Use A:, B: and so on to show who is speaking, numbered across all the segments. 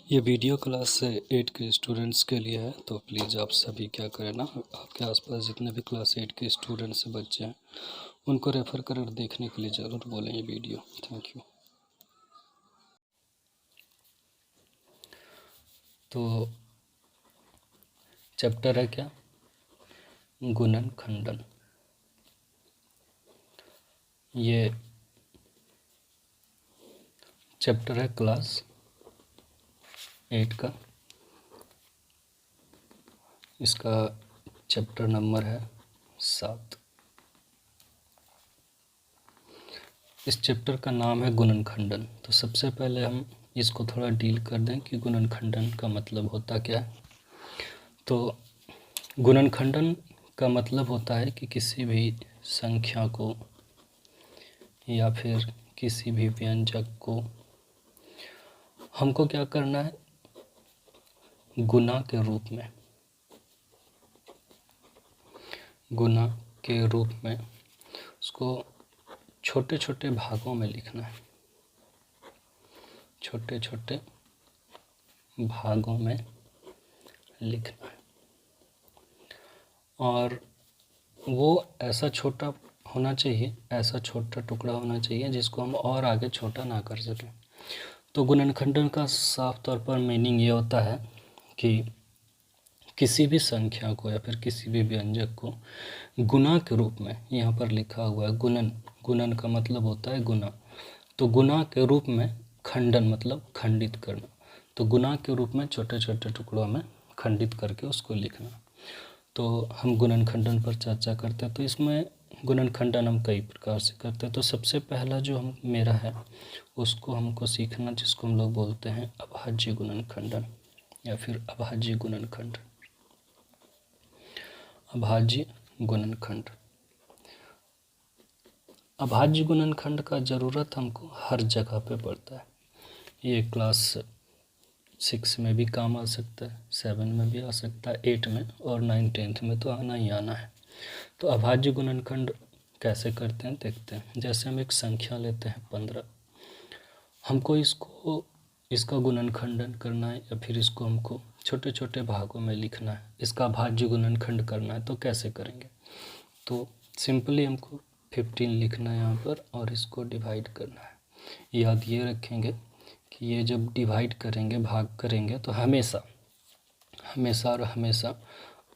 A: ये video class 8 के students के लिए है, तो प्लीज़ आप सभी क्या करें ना, आपके आसपास जितने भी क्लास 8 के स्टूडेंट्स बच्चे हैं उनको रेफ़र कर देखने के लिए ज़रूर बोलें ये वीडियो। Thank you. तो चैप्टर है क्या? गुणन खंडन। ये चैप्टर है क्लास 8 का। इसका चैप्टर नंबर है 7। इस चैप्टर का नाम है गुणन खंडन। तो सबसे पहले हम इसको थोड़ा डील कर दें कि गुणन खंडन का मतलब होता क्या है। तो गुणन खंडन का मतलब होता है कि किसी भी संख्या को या फिर किसी भी व्यंजक को हमको क्या करना है, गुना के रूप में उसको छोटे छोटे भागों में लिखना है, छोटे छोटे भागों में लिखना है। और वो ऐसा छोटा होना चाहिए, ऐसा छोटा टुकड़ा होना चाहिए जिसको हम और आगे छोटा ना कर सकें। तो गुणनखंडन का साफ तौर पर मीनिंग ये होता है कि किसी भी संख्या को या फिर किसी भी व्यंजक को गुना के रूप में, यहाँ पर लिखा हुआ है गुणन का मतलब होता है गुना। तो गुना के रूप में खंडन मतलब खंडित करना। तो गुना के रूप में छोटे छोटे टुकड़ों में खंडित करके उसको लिखना। तो हम गुणनखंडन पर चर्चा करते हैं। तो इसमें गुणनखंडन हम कई प्रकार से करते हैं। तो सबसे पहला जो मेरा है उसको हमको सीखना, जिसको हम लोग बोलते हैं अभाज्य गुणनखंडन या फिर अभाज्य गुणनखंड। अभाज्य गुणनखंड, अभाज्य गुणनखंड का ज़रूरत हमको हर जगह पे पड़ता है। ये क्लास 6 में भी काम आ सकता है, 7 में भी आ सकता है, 8 में और 9 10th में तो आना ही आना है। तो अभाज्य गुणनखंड कैसे करते हैं देखते हैं। जैसे हम एक संख्या लेते हैं 15, हमको इसका गुणनखंडन करना है या फिर इसको हमको छोटे छोटे भागों में लिखना है, इसका अभाज्य गुणनखंड करना है। तो कैसे करेंगे? तो सिंपली हमको 15 लिखना है यहाँ पर और इसको डिवाइड करना है। याद ये रखेंगे कि ये जब डिवाइड करेंगे, भाग करेंगे, तो हमेशा और हमेशा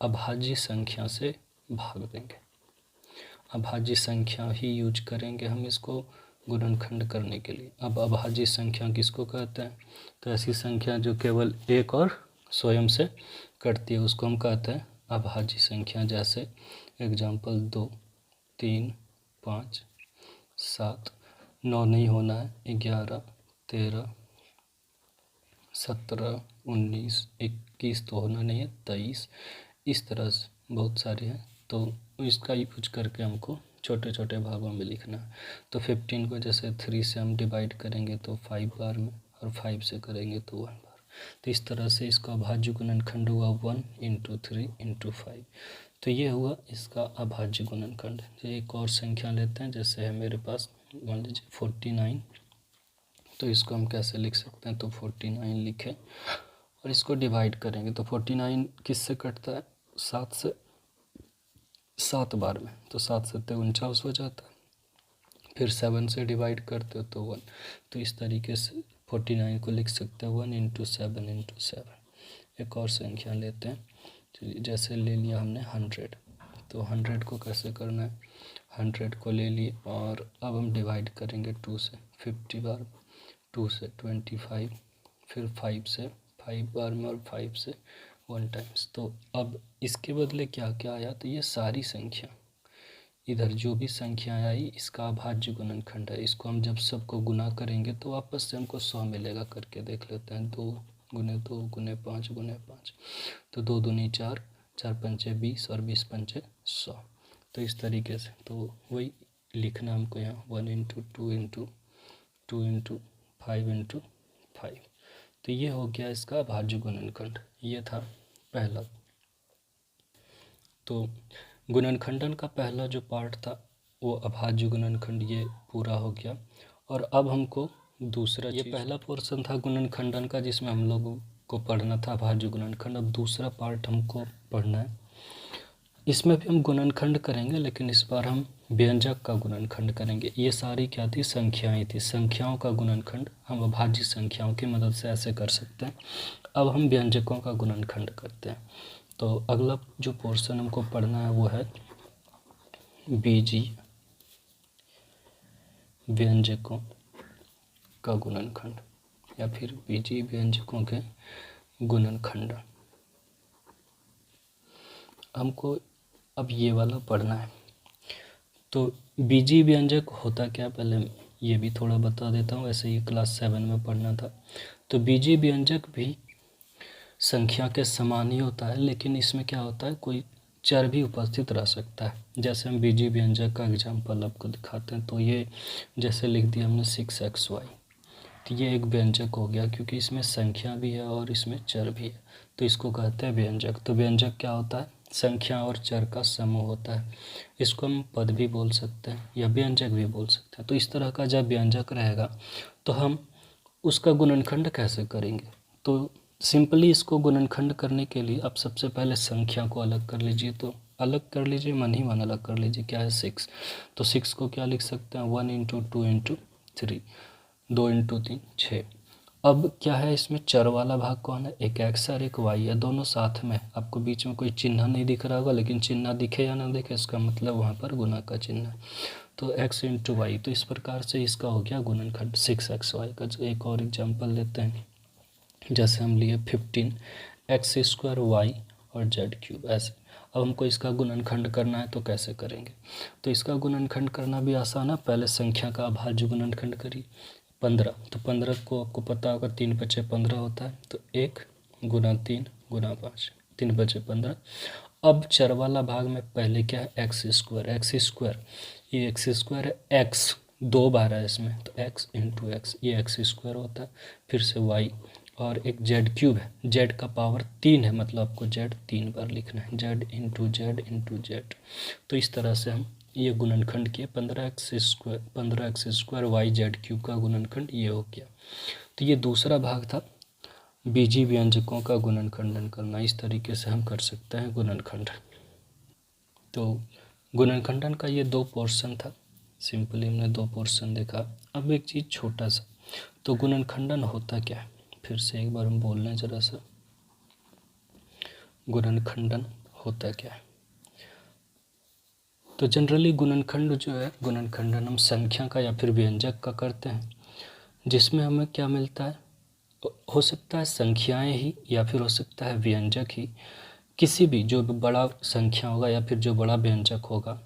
A: अभाज्य संख्या से भाग देंगे। अभाज्य संख्या ही यूज करेंगे हम इसको गुणनखंड करने के लिए। अब अभाज्य संख्या किसको कहते हैं? तो ऐसी संख्या जो केवल एक और स्वयं से कटती है उसको हम कहते हैं अभाज्य संख्या। जैसे एग्जाम्पल 2 3 5 7, 9 नहीं होना है, 11 13 17 19 21 तो होना नहीं है, 23, इस तरह से बहुत सारे हैं। तो इसका यूज करके हमको छोटे छोटे भागों में लिखना है। तो 15 को जैसे 3 से हम डिवाइड करेंगे तो 5 बार में, और 5 से करेंगे तो 1 बार। तो इस तरह से इसका अभाज्य गुणनखंड हुआ 1 × 3 × 5। तो ये हुआ इसका अभाज्य गुणनखंड। एक और संख्या लेते हैं, जैसे है मेरे पास मान लीजिए 49। तो इसको हम कैसे लिख सकते हैं? तो 49 लिखें और इसको डिवाइड करेंगे तो 49 किससे कटता है? 7 से, 7 बार में। तो 7 7 49 हो जाता है। फिर 7 से डिवाइड करते हो तो 1। तो इस तरीके से 49 को लिख सकते हैं 1 × 7 × 7। एक और संख्या लेते हैं, जैसे ले लिया हमने 100। तो 100 को कैसे करना है? 100 को ले लिए और अब हम डिवाइड करेंगे 2 से, 50 बार, 2 से 25, फिर 5 से 5 बार में, और 5 से 1 टाइम्स। तो अब इसके बदले क्या क्या आया? तो ये सारी संख्या, इधर जो भी संख्या आई इसका अभाज्य गुणनखंड है। इसको हम जब सबको गुना करेंगे तो वापस से हमको 100 मिलेगा। करके देख लेते हैं। 2 × 2 × 5 × 5। तो 2 दूनी 4, 4 पंचे 20 और 20 पंचे 100। तो इस तरीके से तो वही लिखना हमको यहाँ 1 × 2 × 2 × 5 × 5। तो ये हो गया इसका अभाज्य गुणनखंड। ये था पहला। तो गुणनखंडन का पहला जो पार्ट था वो अभाज्य गुणनखंड, ये पूरा हो गया। और अब हमको दूसरा ये पहला पोर्शन था गुणनखंडन का, जिसमें हम लोगों को पढ़ना था अभाज्य गुणनखंड। अब दूसरा पार्ट हमको पढ़ना है। इसमें भी हम गुणनखंड करेंगे, लेकिन इस बार हम व्यंजक का गुणनखंड करेंगे। ये सारी क्या थी, संख्याएं थी। संख्याओं का गुणनखंड हम अभाज्य संख्याओं की मदद से ऐसे कर सकते हैं। अब हम व्यंजकों का गुणनखंड करते हैं। तो अगला जो पोर्शन हमको पढ़ना है वो है बीजीय व्यंजकों का गुणनखंड, या फिर बीजीय व्यंजकों के गुणनखंड। हमको अब ये वाला पढ़ना है। तो बीजीय व्यंजक होता क्या, पहले ये भी थोड़ा बता देता हूँ, वैसे ये क्लास 7 में पढ़ना था। तो बीजीय व्यंजक भी संख्या के समान ही होता है, लेकिन इसमें क्या होता है, कोई चर भी उपस्थित रह सकता है। जैसे हम बीजीय व्यंजक का एग्जाम्पल आपको दिखाते हैं। तो ये जैसे लिख दिया हमने 6xy, तो ये एक व्यंजक हो गया, क्योंकि इसमें संख्या भी है और इसमें चर भी है, तो इसको कहते हैं व्यंजक। तो व्यंजक क्या होता है, संख्या और चर का समूह होता है। इसको हम पद भी बोल सकते हैं या व्यंजक भी बोल सकते हैं। तो इस तरह का जब व्यंजक रहेगा तो हम उसका गुणनखंड कैसे करेंगे। तो सिंपली इसको गुणनखंड करने के लिए आप सबसे पहले संख्या को अलग कर लीजिए। तो अलग कर लीजिए, मन ही मन अलग कर लीजिए। क्या है, 6। तो 6 को क्या लिख सकते हैं, 1 × 2 × 3, 2 × 3 6। अब क्या है, इसमें चर वाला भाग कौन है, एक x और एक y है, दोनों साथ में। आपको बीच में कोई चिन्ह नहीं दिख रहा होगा, लेकिन चिन्ह दिखे या ना दिखे इसका मतलब वहाँ पर गुना का चिन्ह है। तो x × y, तो इस प्रकार से इसका हो गया गुणनखंड 6xy का। एक और एग्जांपल लेते हैं, जैसे हम लिए 15x² y और z³ ऐसे। अब हमको इसका गुणनखंड करना है, तो कैसे करेंगे। तो इसका गुणनखंड करना भी आसान है। पहले संख्या का अभाज्य गुणनखंड करिए। 15, तो 15 को आपको पता होगा 3 × 5 = 15 होता है। तो 1 × 3 × 5, 3 × 5 = 15। अब चर वाला भाग में पहले क्या है, x², ये x² है, x 2 बार है इसमें, तो x × x, ये x² होता है। फिर से y, और एक z³ है, z का पावर 3 है, मतलब आपको z 3 बार लिखना है, z × z। तो इस तरह से हम ये गुणनखंड किए 15x² y z³ का गुणनखंड ये हो गया। तो ये दूसरा भाग था बीजीय व्यंजकों का गुणनखंडन करना। इस तरीके से हम कर सकते हैं गुणनखंड। तो गुणनखंडन का ये 2 पोर्शन था। सिंपली हमने 2 पोर्शन देखा। अब एक चीज़ छोटा सा, तो गुणनखंडन होता क्या है, फिर से एक बार हम बोल लें जरा सा, गुणनखंडन होता क्या है। तो जनरली गुणनखंड जो है, गुणनखंडन हम संख्या का या फिर व्यंजक का करते हैं, जिसमें हमें क्या मिलता है, हो सकता है संख्याएं ही या फिर हो सकता है व्यंजक ही। किसी भी जो बड़ा संख्या होगा या फिर जो बड़ा व्यंजक होगा,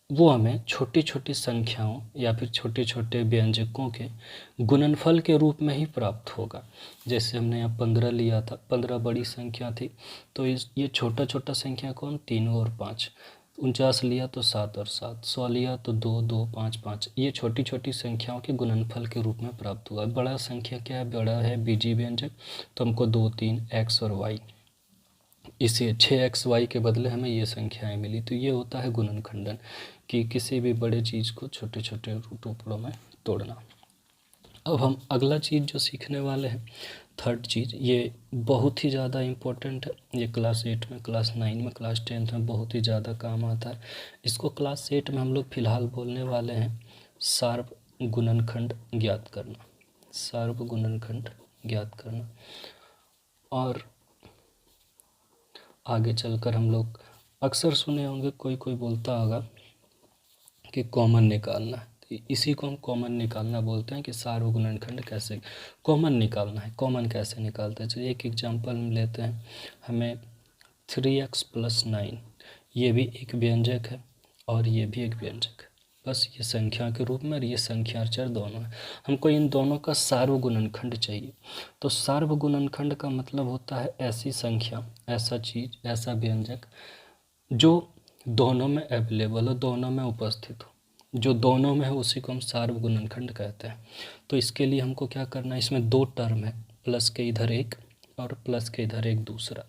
A: वो हमें छोटी छोटी संख्याओं या फिर छोटे छोटे व्यंजकों के गुणनफल के रूप में ही प्राप्त होगा। जैसे हमने यहाँ 15 लिया था, 15 बड़ी संख्या थी, तो ये छोटा छोटा संख्या कौन, 3 और 5। 49 लिया तो 7 और 7, 100 लिया तो 2, 2, 5, 5। ये छोटी छोटी संख्याओं के गुणनफल के रूप में प्राप्त हुआ। बड़ा संख्या क्या है, बड़ा है बीजीय व्यंजक, तो हमको 2, 3 x और y, इसे 6xy के बदले हमें ये संख्याएं मिली। तो ये होता है गुणनखंडन, कि किसी भी बड़े चीज़ को छोटे छोटे टुकड़ों में तोड़ना। अब हम अगला चीज़ जो सीखने वाले हैं, थर्ड चीज़, ये बहुत ही ज़्यादा इम्पोर्टेंट है। ये क्लास 8 में, क्लास 9 में, क्लास 10 में बहुत ही ज़्यादा काम आता है। इसको क्लास 8 में हम लोग फ़िलहाल बोलने वाले हैं सार्व गुणनखंड ज्ञात करना, सार्व गुणनखंड ज्ञात करना। और आगे चलकर हम लोग अक्सर सुने होंगे, कोई कोई बोलता होगा कि कॉमन निकालना है, तो इसी को हम कॉमन निकालना बोलते हैं, कि सार्व गुणनखंड कैसे कॉमन निकालना है। कॉमन कैसे निकालते हैं, चलिए एक एग्जांपल हम लेते हैं। हमें 3x + 9, ये भी एक व्यंजक है और ये भी एक व्यंजक है, बस ये संख्या के रूप में और ये संख्या चर दोनों है। हमको इन दोनों का सार्व गुणनखंड चाहिए। तो सार्व गुणनखंड का मतलब होता है ऐसी संख्या, ऐसा चीज़, ऐसा व्यंजक जो दोनों में अवेलेबल हो, दोनों में उपस्थित हो, जो दोनों में है उसी को हम सार्व गुणनखंड कहते हैं। तो इसके लिए हमको क्या करना है, इसमें 2 टर्म है, प्लस के इधर 1 और प्लस के इधर एक दूसरा।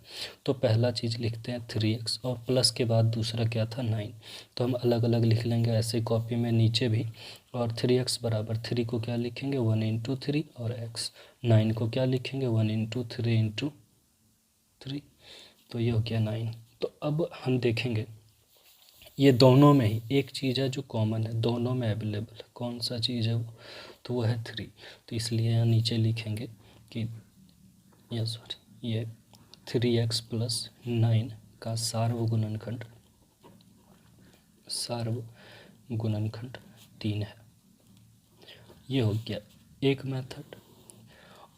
A: तो पहला चीज़ लिखते हैं 3x और प्लस के बाद दूसरा क्या था 9। तो हम अलग अलग लिख लेंगे ऐसे कॉपी में नीचे भी। और 3x बराबर 3 को क्या लिखेंगे 1 इंटू 3 और x 9 को क्या लिखेंगे 1 इंटू 3 इंटू 3। तो ये हो गया 9। तो अब हम देखेंगे ये दोनों में ही एक चीज़ है जो कॉमन है, दोनों में अवेलेबल है। कौन सा चीज़ है वो, तो वो है 3। तो इसलिए यहाँ नीचे लिखेंगे कि ये 3x प्लस 9 का सार्वगुणनखंड 3 है। ये हो गया एक मेथड।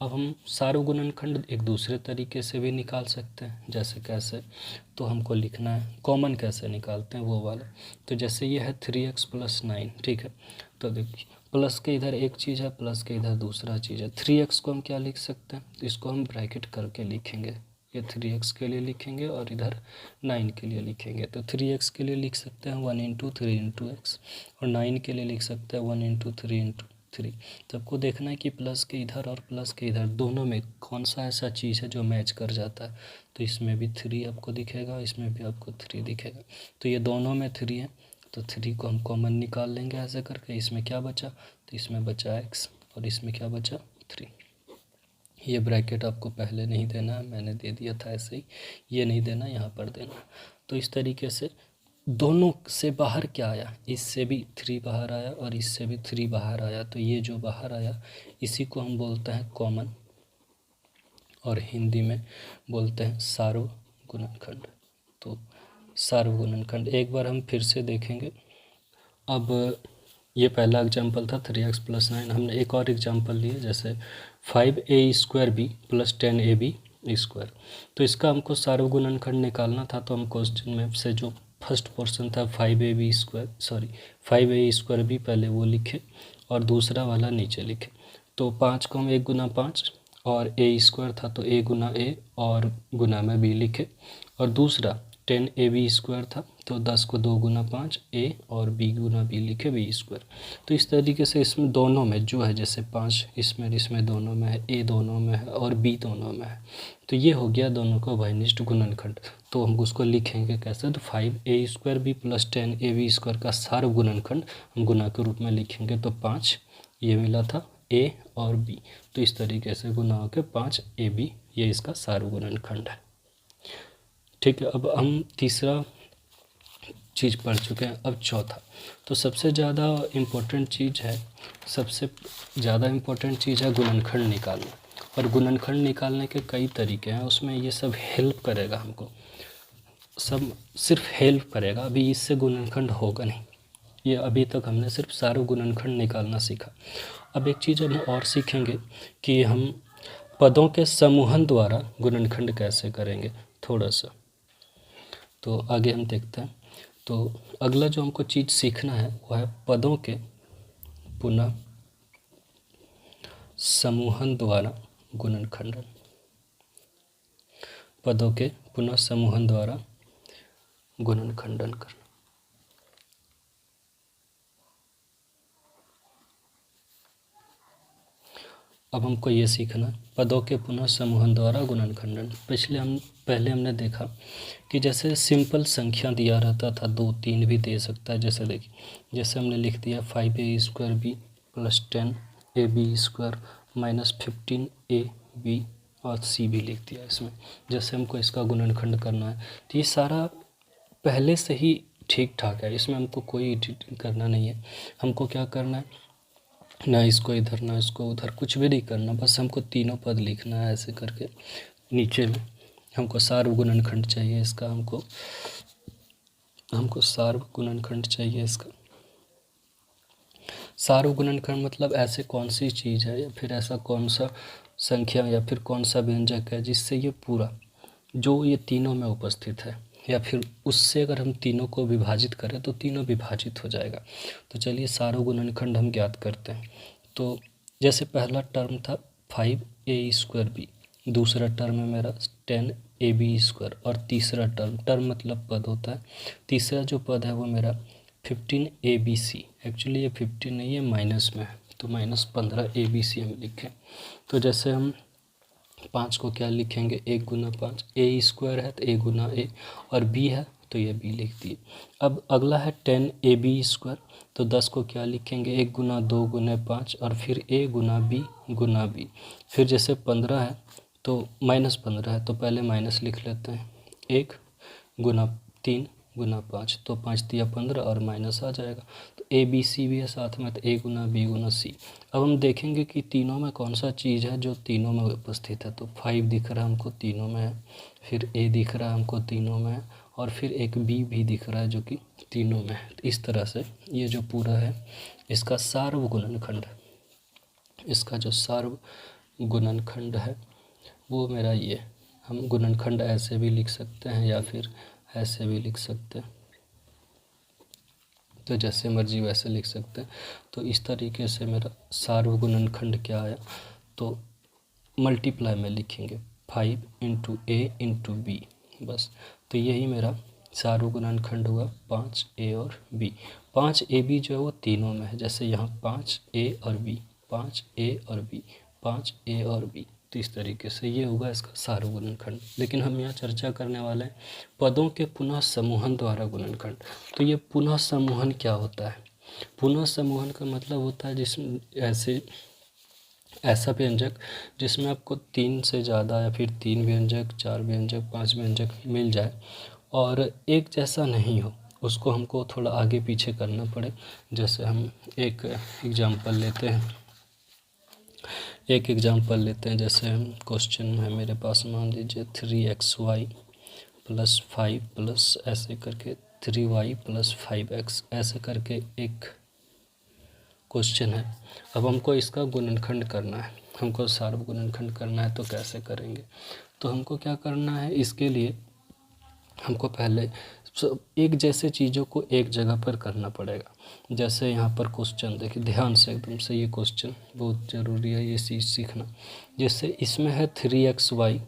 A: अब हम सार्वगुणनखंड एक दूसरे तरीके से भी निकाल सकते हैं। जैसे कैसे, तो हमको लिखना है कॉमन कैसे निकालते हैं वो वाला। तो जैसे ये है 3x प्लस 9, ठीक है। तो देखिए प्लस के इधर एक चीज़ है, प्लस के इधर दूसरा चीज़ है। 3x को हम क्या लिख सकते हैं, तो इसको हम ब्रैकेट करके लिखेंगे। ये 3x के लिए लिखेंगे और इधर 9 के लिए लिखेंगे। तो 3x के लिए लिख सकते हैं 1 इंटू 3 इंटू एक्स और 9 के लिए लिख सकते हैं 1 इंटू 3 इंटू 3। तो आपको देखना है कि प्लस के इधर और प्लस के इधर दोनों में कौन सा ऐसा चीज़ है जो मैच कर जाता है। तो इसमें भी 3 आपको दिखेगा, इसमें भी आपको 3 दिखेगा। तो ये दोनों में 3 है, तो 3 को हम कॉमन निकाल लेंगे ऐसे करके। इसमें क्या बचा, तो इसमें बचा x और इसमें क्या बचा 3। ये ब्रैकेट आपको पहले नहीं देना है, मैंने दे दिया था ऐसे ही। ये नहीं देना, यहाँ पर देना। तो इस तरीके से दोनों से बाहर क्या आया, इससे भी 3 बाहर आया और इससे भी 3 बाहर आया। तो ये जो बाहर आया इसी को हम बोलते हैं कॉमन और हिंदी में बोलते हैं सार्वगुणनखंड। तो सार्वगुणनखंड एक बार हम फिर से देखेंगे। अब ये पहला एग्जाम्पल था 3x प्लस 9। हमने एक और एग्जाम्पल लिए जैसे 5a² प्लस 10ab²। तो इसका हमको सार्वगुणनखंड निकालना था। तो हम क्वेश्चन में से जो फर्स्ट पोर्शन था 5a² पहले वो लिखे और दूसरा वाला नीचे लिखे। तो 5 को हम 1 गुना 5 और a² था तो a गुना a और गुना में b लिखे। और दूसरा 10ab² था तो 10 को 2 गुना 5 a और b गुना b लिखे b²। तो इस तरीके से इसमें दोनों में जो है जैसे 5 इसमें दोनों में है, a दोनों में है और b दोनों में है। तो ये हो गया दोनों का उभयनिष्ठ गुणनखंड। तो हम उसको लिखेंगे कैसे, तो 5a² प्लस 10ab² का सार्वगुणनखंड हम गुना के रूप में लिखेंगे। तो 5 ये मिला था a और b, तो इस तरीके से गुना होकर 5ab ये इसका सार्वगुणनखंड है। ठीक है। अब हम तीसरा चीज़ पढ़ चुके हैं, अब चौथा। तो सबसे ज़्यादा इम्पोर्टेंट चीज़ है गुणनखंड निकालना। और गुणनखंड निकालने के कई तरीके हैं, उसमें ये सब हेल्प करेगा हमको, सब सिर्फ हेल्प करेगा। अभी इससे गुणनखंड होगा नहीं, ये अभी तक हमने सिर्फ सार्वगुणनखंड निकालना सीखा। अब एक चीज़ हम और सीखेंगे कि हम पदों के समूहन द्वारा गुणनखंड कैसे करेंगे थोड़ा सा। तो आगे हम देखते हैं। तो अगला जो हमको चीज़ सीखना है वो है पदों के पुनः समूहन द्वारा गुणनखंडन। पदों के पुनः समूहन द्वारा गुणनखंडन करना। अब हमको ये सीखना पदों के पुनः समूहन द्वारा गुणनखंडन। पहले हमने देखा कि जैसे सिंपल संख्या दिया रहता था 2 3 भी दे सकता है। जैसे देखिए, जैसे हमने लिख दिया 5a² plus 10ab² minus 15ab और c भी लिख दिया इसमें। जैसे हमको इसका गुणनखंड करना है तो ये सारा पहले से ही ठीक ठाक है, इसमें हमको कोई एडिटिंग करना नहीं है। हमको क्या करना है, ना इसको इधर ना इसको उधर, कुछ भी नहीं करना, बस हमको तीनों पद लिखना है ऐसे करके। नीचे में हमको सार्वगुणनखंड चाहिए इसका, हमको सार्वगुणनखंड चाहिए इसका। सार्वगुणनखंड मतलब ऐसे कौन सी चीज़ है या फिर ऐसा कौन सा संख्या या फिर कौन सा व्यंजक है जिससे ये पूरा जो ये तीनों में उपस्थित है, या फिर उससे अगर हम तीनों को विभाजित करें तो तीनों विभाजित हो जाएगा। तो चलिए सार्वगुणनखंड हम ज्ञात करते हैं। तो जैसे पहला टर्म था 5a²b, दूसरा टर्म है मेरा 10ab² और तीसरा टर्म मतलब पद होता है, तीसरा जो पद है वो मेरा 15abc। एक्चुअली ये 15 नहीं है, माइनस में है, तो -15abc हम लिखें। तो जैसे हम 5 को क्या लिखेंगे 1 गुना 5, ए स्क्वायर है तो ए गुना ए, और बी है तो ये बी लिख दिए। अब अगला है 10 ए बी स्क्वायर, तो 10 को क्या लिखेंगे 1 गुना 2 गुना 5 और फिर ए गुना बी गुना बी। फिर जैसे 15 है तो -15 है तो पहले माइनस लिख लेते हैं, 1 गुना 3 गुना 5, तो 5 तिया 15 और माइनस आ जाएगा। तो ए बी सी भी है साथ में, तो ए गुना बी गुना सी। अब हम देखेंगे कि तीनों में कौन सा चीज़ है जो तीनों में उपस्थित है, तो 5 दिख रहा है हमको तीनों में है, फिर ए दिख रहा है हमको तीनों में है, और फिर एक बी भी दिख रहा है जो कि तीनों में है। तो इस तरह से ये जो पूरा है इसका सार्वगुणनखंड, इसका जो सार्वगुणनखंड है वो मेरा ये, हम गुणनखंड ऐसे भी लिख सकते हैं या फिर ऐसे भी लिख सकते हैं, तो जैसे मर्जी वैसे लिख सकते हैं। तो इस तरीके से मेरा सार्वगुणनखंड क्या आया, तो मल्टीप्लाई में लिखेंगे 5 इंटू ए इंटू बी, बस। तो यही मेरा सार्वगुणनखंड हुआ 5 ए और बी। 5 ए बी जो है वो तीनों में है, जैसे यहाँ 5 ए और बी, 5 ए और बी, 5 ए और बी। तो इस तरीके से ये होगा इसका सार्वगुणनखंड। लेकिन हम यहाँ चर्चा करने वाले हैं पदों के पुनः समूहन द्वारा गुणनखंड। तो ये पुनः समूहन क्या होता है? पुनः समूहन का मतलब होता है जिसमें ऐसा व्यंजक जिसमें आपको 3 से ज़्यादा या फिर 3 व्यंजक, 4 व्यंजक, 5 व्यंजक मिल जाए और एक जैसा नहीं हो, उसको हमको थोड़ा आगे पीछे करना पड़े। जैसे हम एक एग्जांपल लेते हैं, जैसे हम क्वेश्चन है मेरे पास, मान लीजिए 3xy प्लस 5 प्लस ऐसे करके 3y प्लस 5x ऐसे करके एक क्वेश्चन है। अब हमको इसका गुणनखंड करना है, हमको सार्वगुणनखंड करना है, तो कैसे करेंगे? तो हमको क्या करना है, इसके लिए हमको पहले एक जैसे चीज़ों को एक जगह पर करना पड़ेगा। जैसे यहाँ पर क्वेश्चन देखिए ध्यान से एकदम से, ये क्वेश्चन बहुत ज़रूरी है ये चीज़ सीखना। जैसे इसमें है 3xy,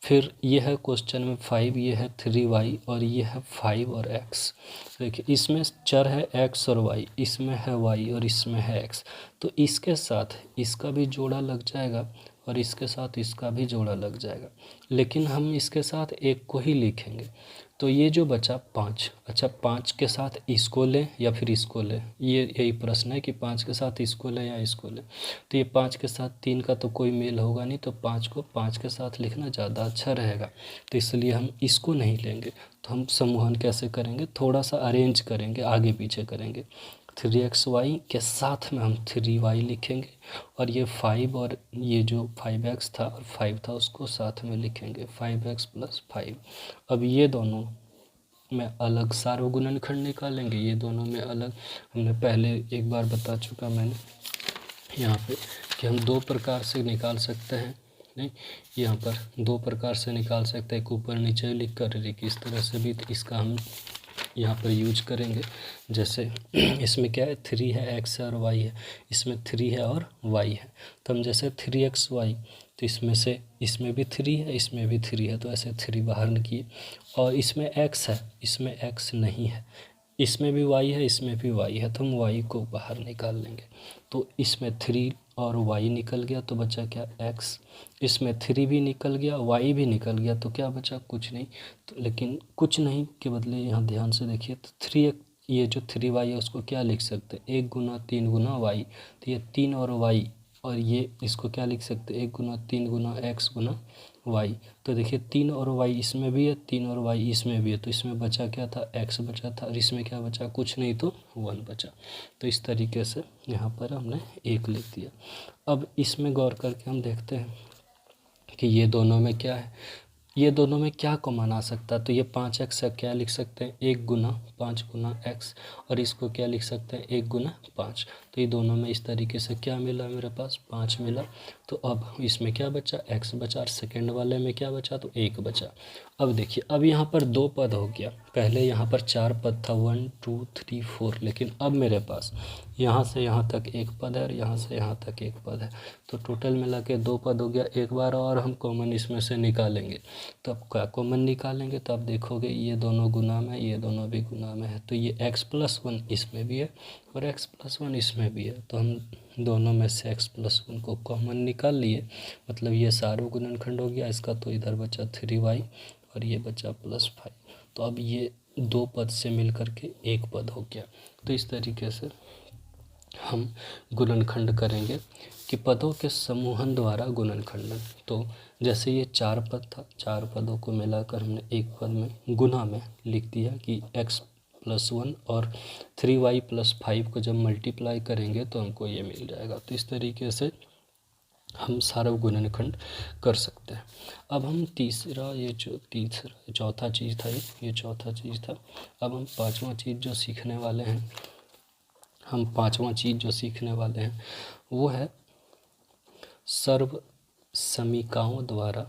A: फिर ये है क्वेश्चन में 5, ये है 3y और ये है 5 और x। देखिए इसमें चर है x और y, इसमें है y और इसमें है x, तो इसके साथ इसका भी जोड़ा लग जाएगा और इसके साथ इसका भी जोड़ा लग जाएगा, लेकिन हम इसके साथ एक को ही लिखेंगे। तो ये जो बचा 5, अच्छा 5 के साथ इसको लें या फिर इसको लें, ये यही प्रश्न है कि 5 के साथ इसको लें या इसको लें। तो ये 5 के साथ 3 का तो कोई मेल होगा नहीं, तो 5 को 5 के साथ लिखना ज़्यादा अच्छा रहेगा, तो इसलिए हम इसको नहीं लेंगे। तो हम समूहन कैसे करेंगे, थोड़ा सा अरेंज करेंगे, आगे पीछे करेंगे। 3xy के साथ में हम 3y लिखेंगे और ये 5 और ये जो 5x था और 5 था उसको साथ में लिखेंगे, 5x प्लस 5। अब ये दोनों में अलग सार्वगुणनखंड निकालेंगे, ये दोनों में अलग। हमने पहले एक बार बता चुका मैंने यहाँ पे कि हम 2 प्रकार से निकाल सकते हैं, नहीं यहाँ पर 2 प्रकार से निकाल सकते हैं, एक ऊपर नीचे लिख कर, एक इस तरह से भी। इसका हम यहाँ पर यूज करेंगे। जैसे इसमें क्या है 3 है, x है और y है, इसमें 3 है और y है, तो हम जैसे 3xy, तो इसमें से इसमें भी 3 है, इसमें भी 3 है, तो ऐसे 3 बाहर निकालिए। और इसमें x है, इसमें x नहीं है, इसमें भी y है, इसमें भी y है, तो हम y को बाहर निकाल लेंगे। तो इसमें 3 और y निकल गया तो बचा क्या x, इसमें 3 भी निकल गया, y भी निकल गया, तो क्या बचा कुछ नहीं। तो लेकिन कुछ नहीं के बदले यहाँ ध्यान से देखिए, तो 3 ये जो 3y है उसको क्या लिख सकते हैं 1 गुना 3 गुना y, तो ये 3 और y, और ये इसको क्या लिख सकते हैं 1 गुना 3 गुना x गुना y। तो देखिए 3 और y इसमें भी है, 3 और y इसमें भी है, तो इसमें बचा क्या था x बचा था, और इसमें क्या बचा कुछ नहीं तो 1 बचा। तो इस तरीके से यहाँ पर हमने 1 लिख दिया। अब इसमें गौर करके हम देखते हैं कि ये दोनों में क्या है, ये दोनों में क्या कॉमन आ सकता है। तो ये 5x है, क्या लिख सकते हैं 1 गुना 5 गुना x, और इसको क्या लिख सकते हैं 1 गुना 5। तो ये दोनों में इस तरीके से क्या मिला मेरे पास 5 मिला। तो अब इसमें क्या बचा x बचा, और सेकेंड वाले में क्या बचा तो 1 बचा। अब देखिए अब यहाँ पर 2 पद हो गया, पहले यहाँ पर 4 पद था 1 2 3 4, लेकिन अब मेरे पास यहाँ से यहाँ तक 1 पद है और यहाँ से यहाँ तक 1 पद है, तो टोटल मिला के 2 पद हो गया। एक बार और हम कॉमन इसमें से निकालेंगे, तो अब क्या कॉमन निकालेंगे, तो आप देखोगे ये दोनों गुना में, ये दोनों भी गुना में है, तो ये x प्लस 1 इसमें भी है और x+1 इसमें भी है, तो हम दोनों में से x+1 को कॉमन निकाल लिए, मतलब ये सारों गुणनखंड हो गया इसका, तो इधर बचा 3y और ये बचा +5। तो अब ये दो पद से मिल करके एक पद हो गया। तो इस तरीके से हम गुणनखंड करेंगे कि पदों के समूहन द्वारा गुणनखंडन। तो जैसे ये 4 पद था, 4 पदों को मिलाकर हमने एक पद में गुना में लिख दिया कि x+1 और 3y+5 को जब मल्टीप्लाई करेंगे तो हमको ये मिल जाएगा। तो इस तरीके से हम सारा गुणनखंड कर सकते हैं। अब हम चौथा चीज़ था, ये चौथा चीज़ था। अब हम पांचवा चीज़ जो सीखने वाले हैं वो है सर्व समीकाओं द्वारा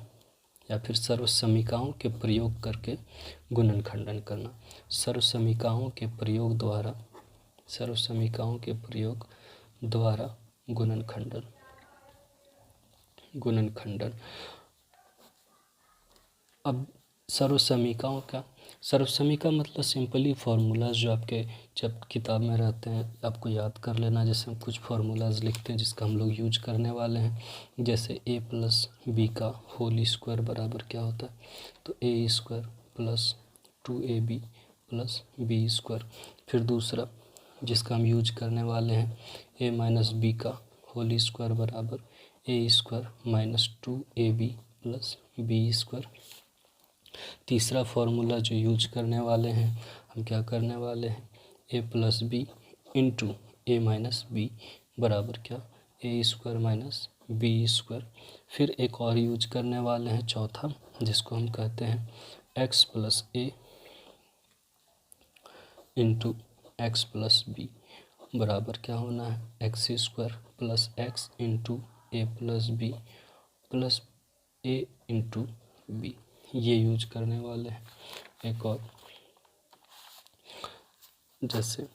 A: या फिर सर्व समीकाओं के प्रयोग करके गुणनखंडन करना। सर्व समीकाओं के प्रयोग द्वारा गुणनखंडन। अब सर्व समीका मतलब सिंपली फार्मूलाज जो आपके जब किताब में रहते हैं आपको याद कर लेना। जैसे हम कुछ फार्मूलाज लिखते हैं जिसका हम लोग यूज करने वाले हैं, जैसे a+b का होल स्क्वायर बराबर क्या होता है, तो a² + 2ab + b²। फिर दूसरा जिसका हम यूज करने वाले हैं a - b का होल स्क्वायर बराबर a² - 2ab + b²। तीसरा फार्मूला जो यूज करने वाले हैं, हम क्या करने वाले हैं, a + b × a - b बराबर क्या, a² - b²। फिर एक और यूज करने वाले हैं चौथा, जिसको हम कहते हैं x + a × x + b बराबर क्या होना है, x² + x × a + b + a × b। ये यूज करने वाले हैं। एक और जैसे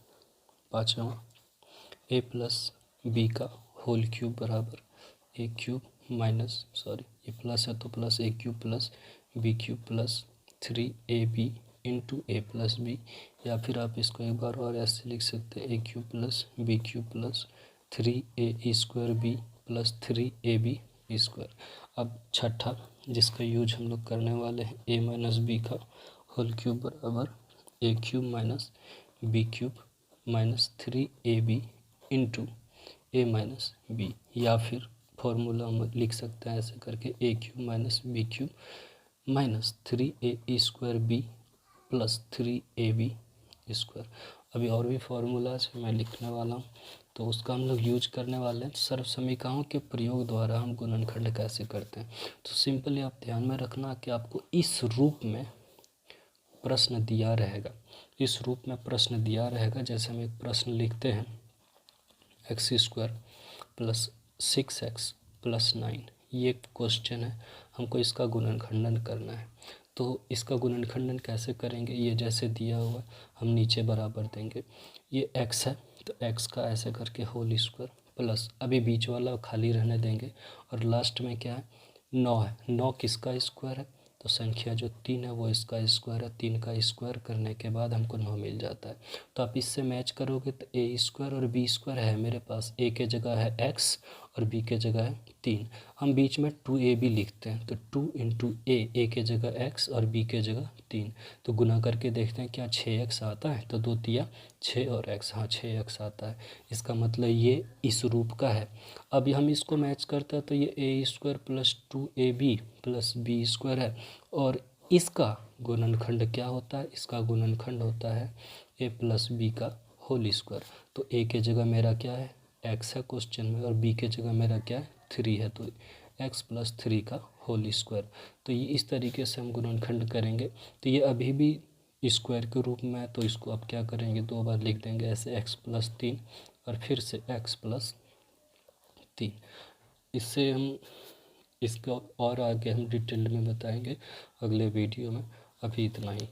A: पाँचवा a + b का होल क्यूब बराबर a³ ये प्लस है तो plus a³ + b³ + 3ab × a + b, या फिर आप इसको एक बार और ऐसे लिख सकते हैं a³ + b³ + 3a² b + 3ab²। अब छठा जिसका यूज हम लोग करने वाले हैं a - b का होल क्यूब बराबर a³ - b³ - 3ab × a - b, या फिर फॉर्मूला हम लिख सकते हैं ऐसे करके a³ - b³ - 3a² b + 3ab²। अभी और भी फार्मूलाज मैं लिखने वाला हूँ, तो उसका हम लोग यूज करने वाले हैं। सर्व समीकाओं के प्रयोग द्वारा हम गुणनखंड कैसे करते हैं, तो सिंपली आप ध्यान में रखना कि आपको इस रूप में प्रश्न दिया रहेगा। जैसे हम एक प्रश्न लिखते हैं x² + 6x + 9, ये क्वेश्चन है, हमको इसका गुणनखंडन करना है। तो इसका गुणनखंडन कैसे करेंगे, ये जैसे दिया हुआ हम नीचे बराबर देंगे, ये x है तो x का ऐसे करके होल स्क्वायर प्लस अभी बीच वाला खाली रहने देंगे, और लास्ट में क्या है 9 है, 9 किसका स्क्वायर है, तो संख्या जो 3 है वो इसका स्क्वायर है। 3 का स्क्वायर करने के बाद हमको 9 मिल जाता है। तो आप इससे मैच करोगे तो a² और b² है मेरे पास, a के जगह है x और b के जगह है 3। हम बीच में 2ab लिखते हैं, तो 2 × a के जगह x और b के जगह 3। तो गुना करके देखते हैं क्या 6x आता है, तो 2 तिया 6 और x, हाँ 6x आता है। इसका मतलब ये इस रूप का है। अब हम इसको मैच करते हैं तो ये a² + 2ab + b² है, और इसका गुणनखंड क्या होता है, इसका गुणनखंड होता है a + b का होल स्क्वायर। तो a के जगह मेरा क्या है x है क्वेश्चन में, और b के जगह मेरा क्या है 3 है, तो x + 3 का होल स्क्वायर। तो ये इस तरीके से हम गुणनखंड करेंगे। तो ये अभी भी स्क्वायर के रूप में है, तो इसको आप क्या करेंगे 2 बार लिख देंगे ऐसे x + 3 और फिर से x + 3। इससे हम इसको और आगे हम डिटेल में बताएंगे अगले वीडियो में। अभी इतना ही।